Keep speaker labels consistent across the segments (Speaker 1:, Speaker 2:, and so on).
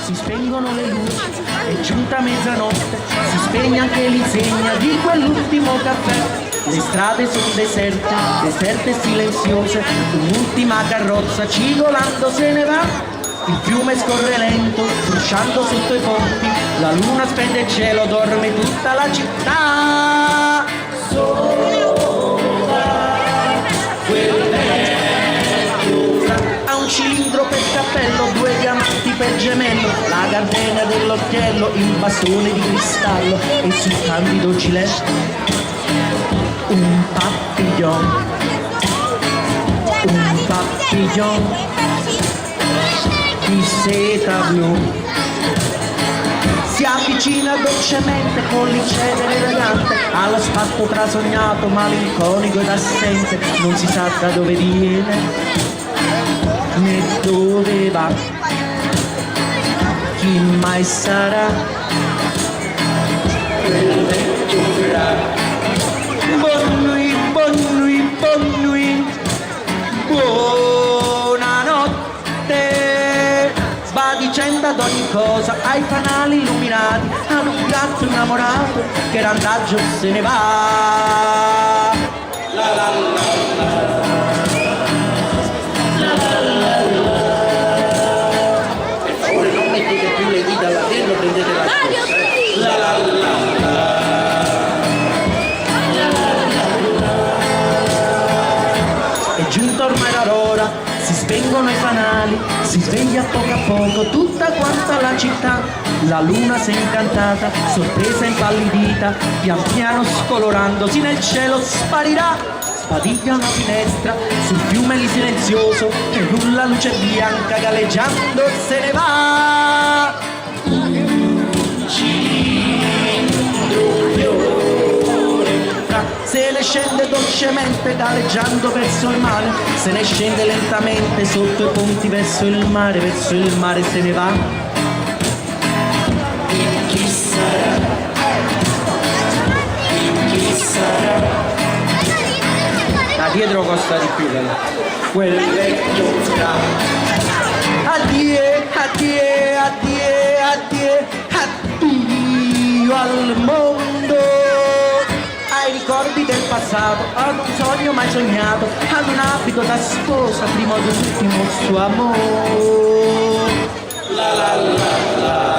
Speaker 1: si spengono le luci, è giunta mezzanotte, si spegne anche l'insegna di quell'ultimo caffè. Le strade sono deserte, deserte e silenziose, un'ultima carrozza cigolando se ne va. Il fiume scorre lento, frusciando sotto i ponti, la luna spende il cielo, dorme tutta la città. Ha un cilindro per cappello, due diamanti per gemello, la gardenia dell'occhiello, il bastone di cristallo e sul candido gilet un papillon, di seta blu. Si avvicina dolcemente con l'incedere elegante allo spatto trasognato, malinconico ed assente, non si sa da dove viene né dove va, chi mai sarà quel vecchio fra. Buonanotte, va dicendo ad ogni cosa ai fanali illuminati, ad un gatto innamorato che randaggio se ne va. La la la la. Per favore non mettete più le dita là dentro, prendete la scorsa. La la la. È giunta ormai l'aurora, si spengono i fanali, si sveglia a poco tutta quanta la città. La luna s'è incantata, sorpresa e impallidita, pian piano scolorandosi nel cielo sparirà. Spadiglia una finestra sul fiume lì silenzioso e nulla luce bianca galleggiando se ne va. Se ne scende dolcemente galleggiando verso il mare, se ne scende lentamente sotto i ponti verso il mare se ne va. E chi sarà? E chi sarà? Da dietro costa di più quel vecchio fra. Addio, addio, addio, addio, addio al mondo. Ai ricordi del passato, ad un sogno mai sognato, ad un abito da sposa, primo ed ultimo suo amore. La la la la.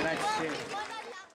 Speaker 1: Grazie.